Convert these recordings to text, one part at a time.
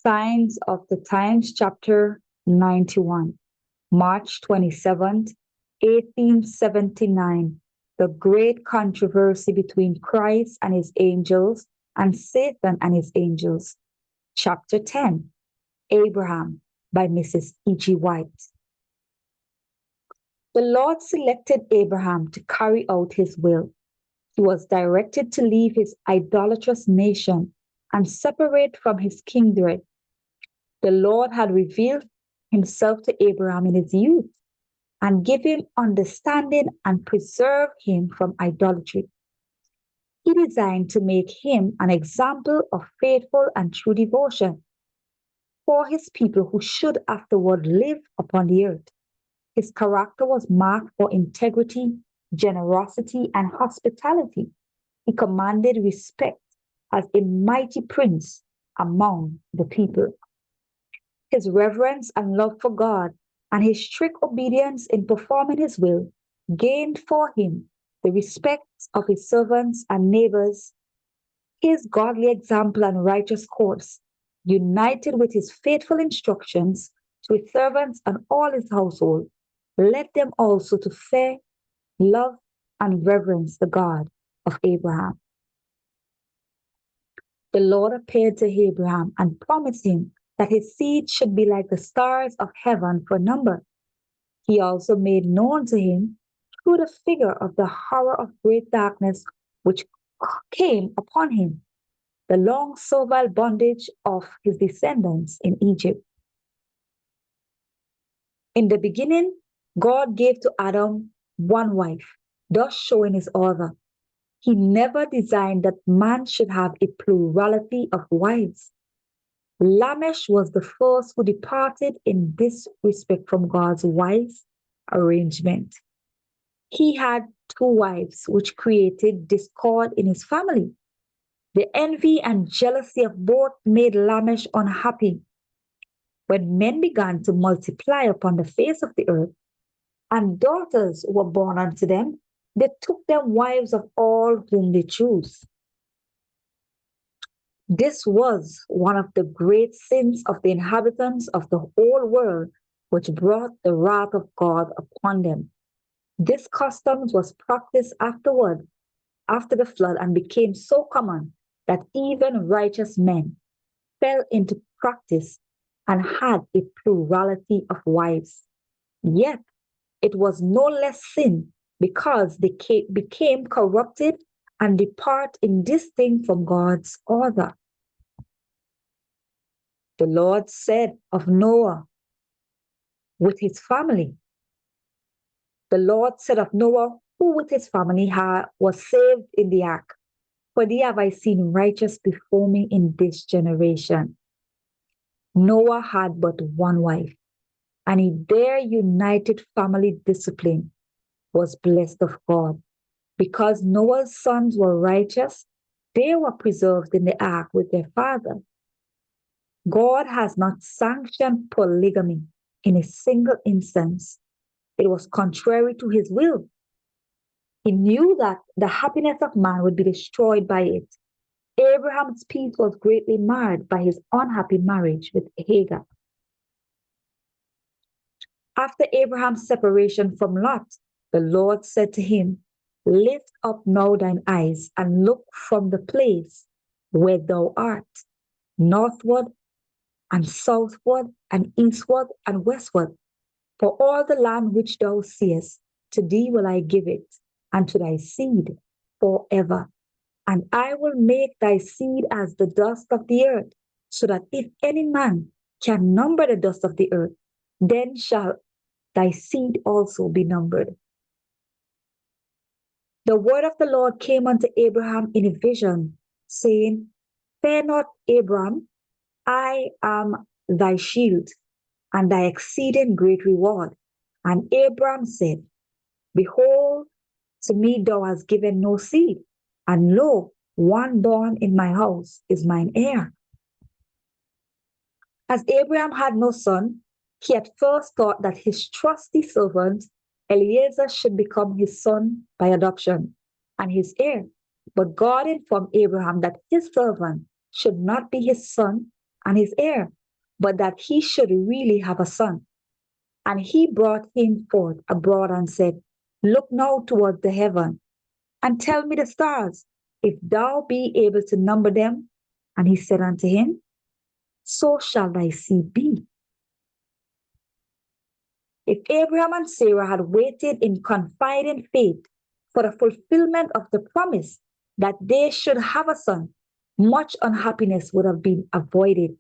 Signs of the Times, chapter 91, March 27th, 1879. The great controversy between Christ and his angels and Satan and his angels. Chapter 10, Abraham, by Mrs. E.G. White. The Lord selected Abraham to carry out his will. He was directed to leave his idolatrous nation and separate from his kindred. The Lord had revealed himself to Abraham in his youth and given understanding and preserved him from idolatry. He designed to make him an example of faithful and true devotion for his people who should afterward live upon the earth. His character was marked for integrity, generosity, and hospitality. He commanded respect as a mighty prince among the people. His reverence and love for God and his strict obedience in performing his will gained for him the respect of his servants and neighbors. His godly example and righteous course, united with his faithful instructions to his servants and all his household, led them also to fear, love, and reverence the God of Abraham. The Lord appeared to Abraham and promised him that his seed should be like the stars of heaven for number. He also made known to him through the figure of the horror of great darkness which came upon him, the long servile bondage of his descendants in Egypt. In the beginning, God gave to Adam one wife, thus showing his order. He never designed that man should have a plurality of wives. Lamech was the first who departed in this respect from God's wise arrangement. He had two wives, which created discord in his family. The envy and jealousy of both made Lamech unhappy. When men began to multiply upon the face of the earth, and daughters were born unto them, they took them wives of all whom they chose. This was one of the great sins of the inhabitants of the whole world, which brought the wrath of God upon them. This custom was practiced afterward, after the flood, and became so common that even righteous men fell into practice and had a plurality of wives. Yet it was no less sin because they became corrupted and depart indistinct from God's order. The Lord said of Noah with his family, the Lord said of Noah, who with his family was saved in the ark, for thee have I seen righteous before me in this generation. Noah had but one wife, and in their united family discipline was blessed of God. Because Noah's sons were righteous, they were preserved in the ark with their father. God has not sanctioned polygamy in a single instance. It was contrary to his will. He knew that the happiness of man would be destroyed by it. Abraham's peace was greatly marred by his unhappy marriage with Hagar. After Abraham's separation from Lot, the Lord said to him, lift up now thine eyes and look from the place where thou art, northward and southward and eastward and westward. For all the land which thou seest, to thee will I give it, and to thy seed forever. And I will make thy seed as the dust of the earth, so that if any man can number the dust of the earth, then shall thy seed also be numbered. The word of the Lord came unto Abraham in a vision, saying, fear not, Abram, I am thy shield, and thy exceeding great reward. And Abram said, behold, to me thou hast given no seed, and lo, one born in my house is mine heir. As Abraham had no son, he at first thought that his trusty servant Eliezer should become his son by adoption and his heir. But God informed Abraham that his servant should not be his son, and his heir, but that he should really have a son. And he brought him forth abroad and said, Look now toward the heaven, and tell me the stars, if thou be able to number them. And he said unto him, So shall thy seed be. If Abraham and Sarah had waited in confiding faith for the fulfillment of the promise that they should have a son, much unhappiness would have been avoided.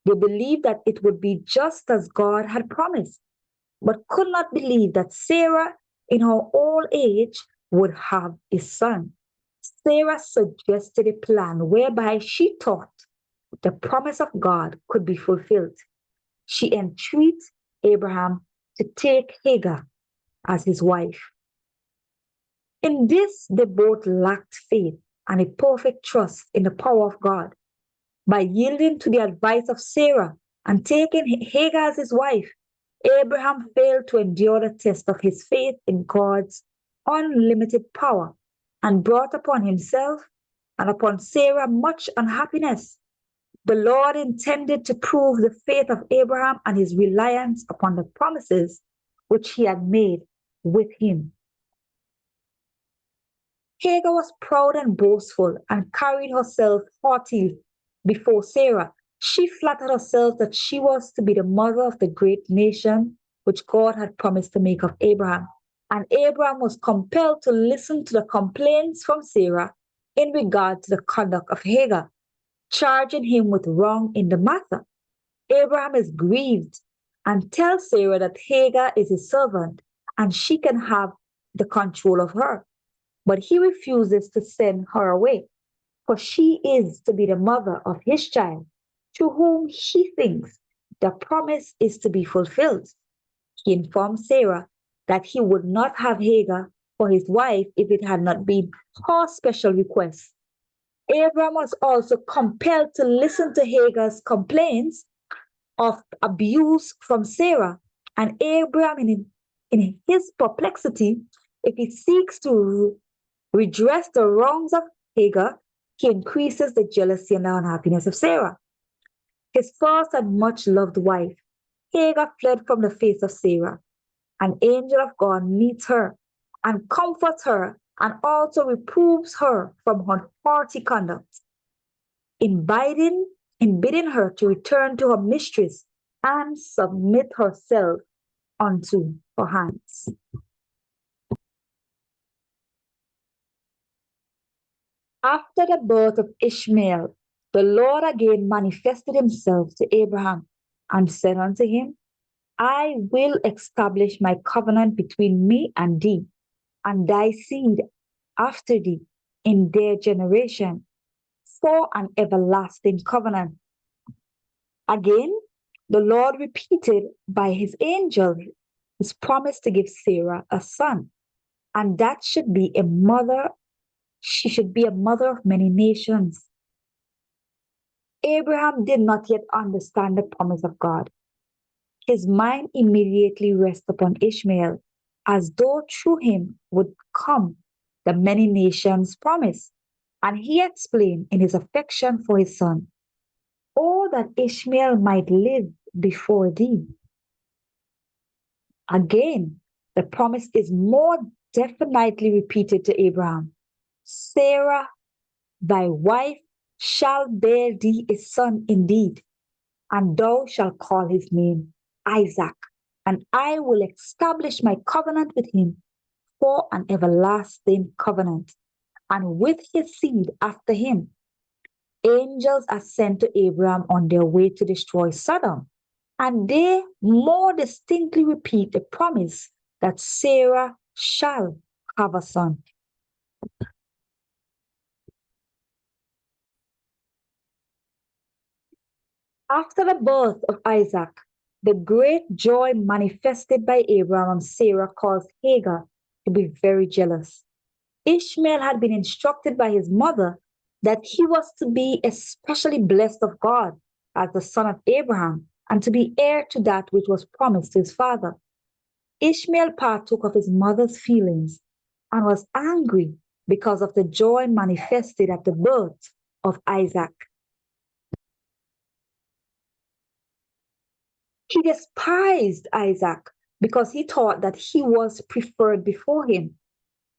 They believed that it would be just as God had promised, but could not believe that Sarah, in her old age, would have a son. Sarah suggested a plan whereby she thought the promise of God could be fulfilled. She entreated Abraham to take Hagar as his wife. In this, they both lacked faith and a perfect trust in the power of God. By yielding to the advice of Sarah and taking Hagar as his wife, Abraham failed to endure the test of his faith in God's unlimited power and brought upon himself and upon Sarah much unhappiness. The Lord intended to prove the faith of Abraham and his reliance upon the promises which he had made with him. Hagar was proud and boastful and carried herself haughtily before Sarah. She flattered herself that she was to be the mother of the great nation which God had promised to make of Abraham. And Abraham was compelled to listen to the complaints from Sarah in regard to the conduct of Hagar, charging him with wrong in the matter. Abraham is grieved and tells Sarah that Hagar is his servant and she can have the control of her. But he refuses to send her away, for she is to be the mother of his child, to whom he thinks the promise is to be fulfilled. He informed Sarah that he would not have Hagar for his wife if it had not been her special request. Abraham was also compelled to listen to Hagar's complaints of abuse from Sarah. And Abraham, in his perplexity, if he seeks to redress the wrongs of Hagar, he increases the jealousy and the unhappiness of Sarah. His first and much loved wife, Hagar, fled from the face of Sarah. An angel of God meets her and comforts her and also reproves her from her haughty conduct, in bidding her to return to her mistress and submit herself unto her hands. After the birth of Ishmael, the Lord again manifested himself to Abraham and said unto him, I will establish my covenant between me and thee, and thy seed after thee in their generation, for an everlasting covenant. Again, the Lord repeated by his angel his promise to give Sarah a son, and that should be a mother. She should be a mother of many nations. Abraham did not yet understand the promise of God. His mind immediately rested upon Ishmael, as though through him would come the many nations promise. And he explained in his affection for his son, Oh, that Ishmael might live before thee. Again, the promise is more definitely repeated to Abraham. Sarah, thy wife, shall bear thee a son indeed, and thou shalt call his name Isaac, and I will establish my covenant with him for an everlasting covenant, and with his seed after him. Angels are sent to Abraham on their way to destroy Sodom, and they more distinctly repeat the promise that Sarah shall have a son. After the birth of Isaac, the great joy manifested by Abraham and Sarah caused Hagar to be very jealous. Ishmael had been instructed by his mother that he was to be especially blessed of God as the son of Abraham and to be heir to that which was promised to his father. Ishmael partook of his mother's feelings and was angry because of the joy manifested at the birth of Isaac. He despised Isaac because he thought that he was preferred before him.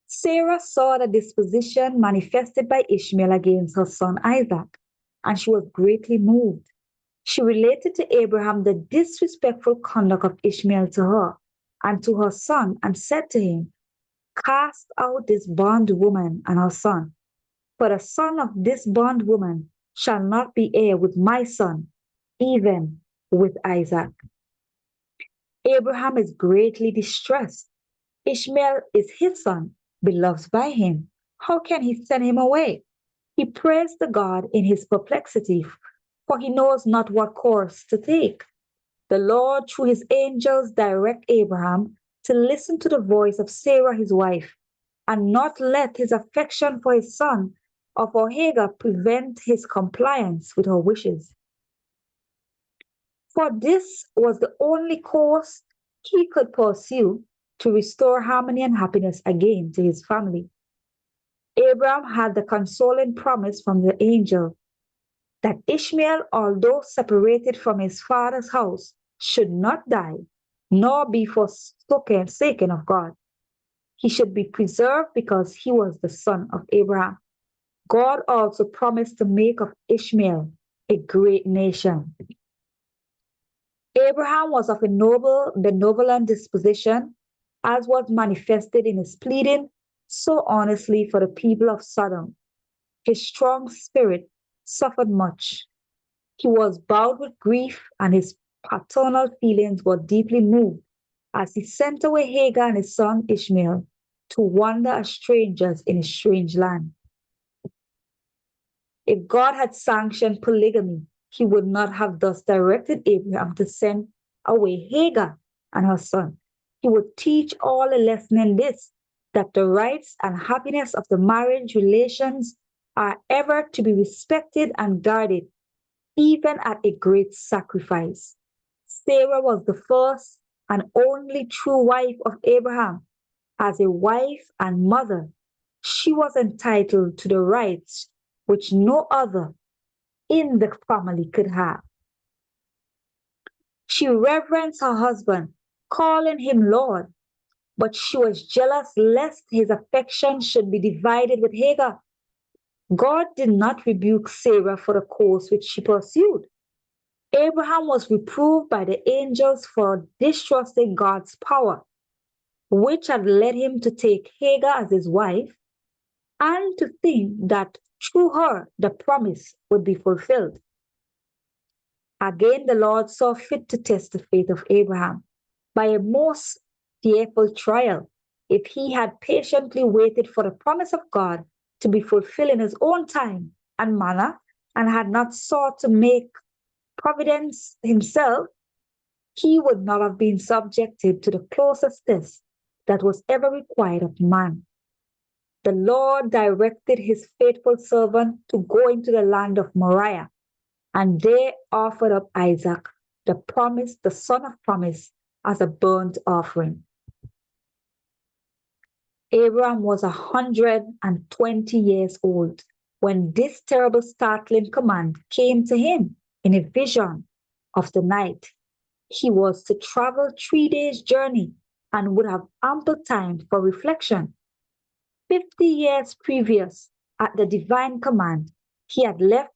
Sarah saw the disposition manifested by Ishmael against her son Isaac, and she was greatly moved. She related to Abraham the disrespectful conduct of Ishmael to her and to her son, and said to him, "Cast out this bondwoman and her son, for the son of this bondwoman shall not be heir with my son, even with Isaac." Abraham is greatly distressed. Ishmael is his son, beloved by him. How can he send him away? He prays to God in his perplexity, for he knows not what course to take. The Lord, through his angels, direct Abraham to listen to the voice of Sarah, his wife, and not let his affection for his son or for Hagar prevent his compliance with her wishes. For this was the only course he could pursue to restore harmony and happiness again to his family. Abraham had the consoling promise from the angel that Ishmael, although separated from his father's house, should not die, nor be forsaken of God. He should be preserved because he was the son of Abraham. God also promised to make of Ishmael a great nation. Abraham was of a noble, benevolent disposition, as was manifested in his pleading so honestly for the people of Sodom. His strong spirit suffered much. He was bowed with grief, and his paternal feelings were deeply moved as he sent away Hagar and his son Ishmael to wander as strangers in a strange land. If God had sanctioned polygamy, he would not have thus directed Abraham to send away Hagar and her son. He would teach all a lesson in this, that the rights and happiness of the marriage relations are ever to be respected and guarded, even at a great sacrifice. Sarah was the first and only true wife of Abraham. As a wife and mother, she was entitled to the rights which no other in the family could have. She reverenced her husband, calling him Lord, but she was jealous lest his affection should be divided with Hagar. God did not rebuke Sarah for the course which she pursued. Abraham was reproved by the angels for distrusting God's power, which had led him to take Hagar as his wife and to think that through her the promise would be fulfilled. Again, the Lord saw fit to test the faith of Abraham by a most fearful trial. If he had patiently waited for the promise of God to be fulfilled in his own time and manner, and had not sought to make providence himself, he would not have been subjected to the closest test that was ever required of man. The Lord directed his faithful servant to go into the land of Moriah, and they offered up Isaac, the son of promise, as a burnt offering. Abraham was 120 years old when this terrible, startling command came to him in a vision of the night. He was to travel 3 days' journey and would have ample time for reflection. 50 years previous, at the divine command, he had left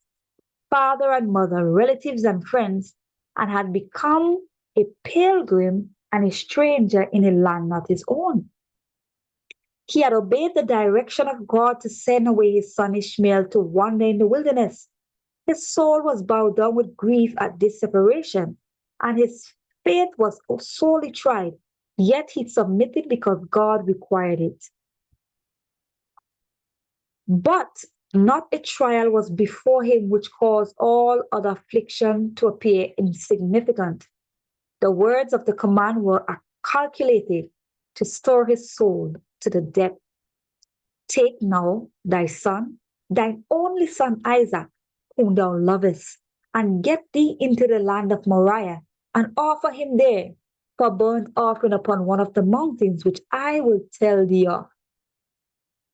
father and mother, relatives and friends, and had become a pilgrim and a stranger in a land not his own. He had obeyed the direction of God to send away his son Ishmael to wander in the wilderness. His soul was bowed down with grief at this separation, and his faith was sorely tried, yet he submitted because God required it. But not a trial was before him which caused all other affliction to appear insignificant. The words of the command were calculated to stir his soul to the depth. Take now thy son, thine only son Isaac, whom thou lovest, and get thee into the land of Moriah, and offer him there for burnt offering upon one of the mountains which I will tell thee of.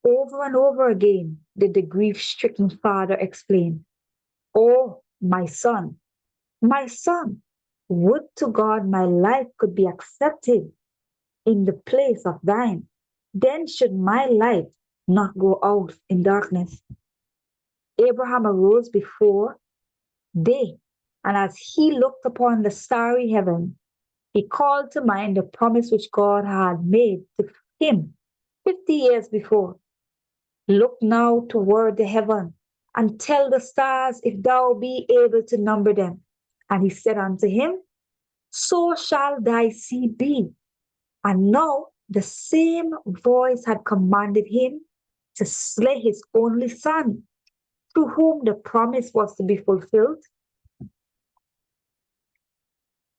Over and over again did the grief-stricken father explain, "Oh, my son, my son, Would to God my life could be accepted in the place of thine. Then should my light not go out in darkness. Abraham arose before day, and as he looked upon the starry heaven, he called to mind the promise which God had made to him 50 years before. Look now toward the heaven and tell the stars if thou be able to number them. And he said unto him, so shall thy seed be. And now the same voice had commanded him to slay his only son, through whom the promise was to be fulfilled.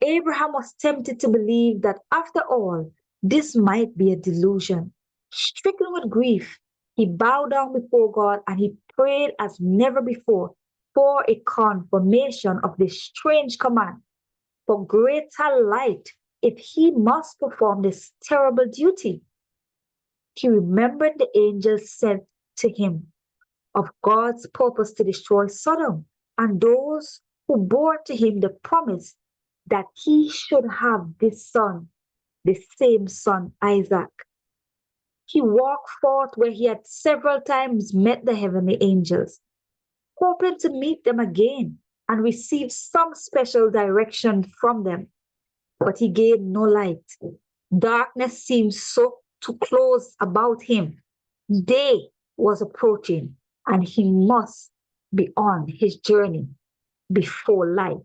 Abraham was tempted to believe that after all, this might be a delusion. Stricken with grief, he bowed down before God and he prayed as never before for a confirmation of this strange command, for greater light if he must perform this terrible duty. He remembered the angels said to him of God's purpose to destroy Sodom and those who bore to him the promise that he should have this son, the same son, Isaac. He walked forth where he had several times met the heavenly angels, hoping to meet them again and receive some special direction from them. But he gained no light. Darkness seemed so to close about him. Day was approaching, and he must be on his journey before light.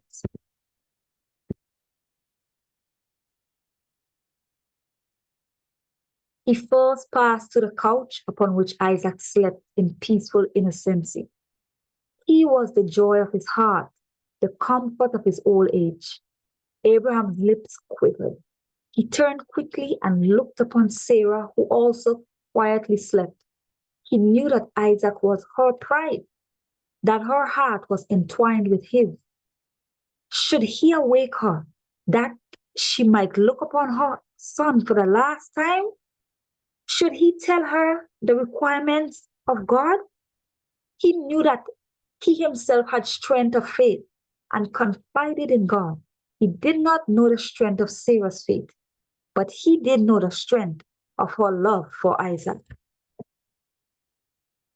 He first passed to the couch upon which Isaac slept in peaceful innocency. He was the joy of his heart, the comfort of his old age. Abraham's lips quivered. He turned quickly and looked upon Sarah, who also quietly slept. He knew that Isaac was her pride, that her heart was entwined with his. Should he awake her, that she might look upon her son for the last time? Should he tell her the requirements of God? He knew that he himself had strength of faith and confided in God. He did not know the strength of Sarah's faith, but he did know the strength of her love for Isaac.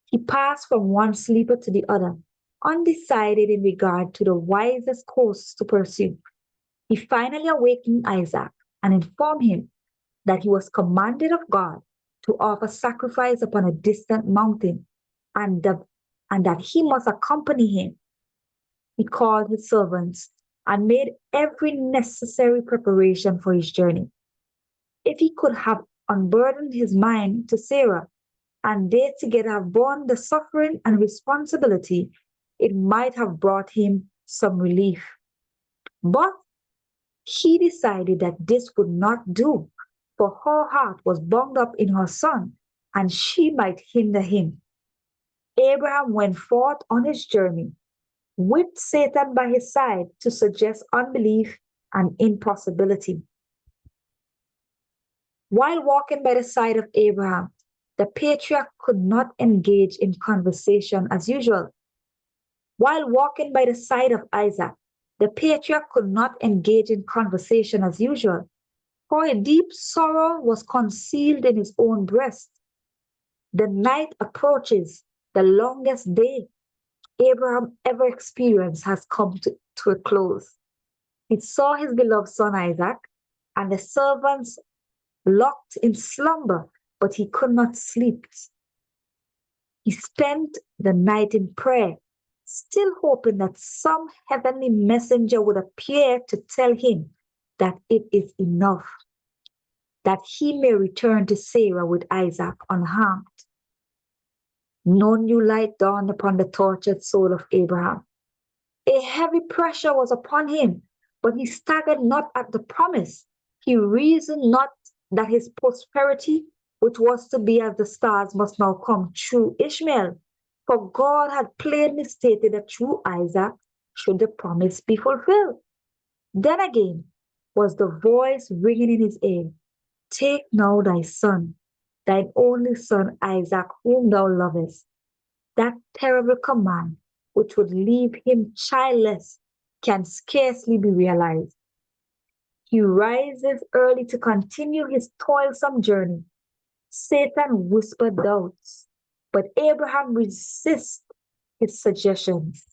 He passed from one sleeper to the other, undecided in regard to the wisest course to pursue. He finally awakened Isaac and informed him that he was commanded of God to offer sacrifice upon a distant mountain and that he must accompany him. He called his servants and made every necessary preparation for his journey. If he could have unburdened his mind to Sarah, and they together have borne the suffering and responsibility, it might have brought him some relief. But he decided that this would not do, for her heart was bound up in her son, and she might hinder him. Abraham went forth on his journey, with Satan by his side to suggest unbelief and impossibility. While walking by the side of Abraham, the patriarch could not engage in conversation as usual. While walking by the side of Isaac, the patriarch could not engage in conversation as usual, for a deep sorrow was concealed in his own breast. The night approaches, the longest day Abraham ever experienced has come to a close. He saw his beloved son Isaac and the servants locked in slumber, but he could not sleep. He spent the night in prayer, still hoping that some heavenly messenger would appear to tell him that it is enough, that he may return to Sarah with Isaac unharmed. No new light dawned upon the tortured soul of Abraham. A heavy pressure was upon him, but he staggered not at the promise. He reasoned not that his prosperity, which was to be as the stars, must now come through Ishmael. For God had plainly stated that through Isaac should the promise be fulfilled. Then again was the voice ringing in his ear, take now thy son, thine only son Isaac, whom thou lovest. That terrible command, which would leave him childless, can scarcely be realized. He rises early to continue his toilsome journey. Satan whispered doubts, but Abraham resists his suggestions.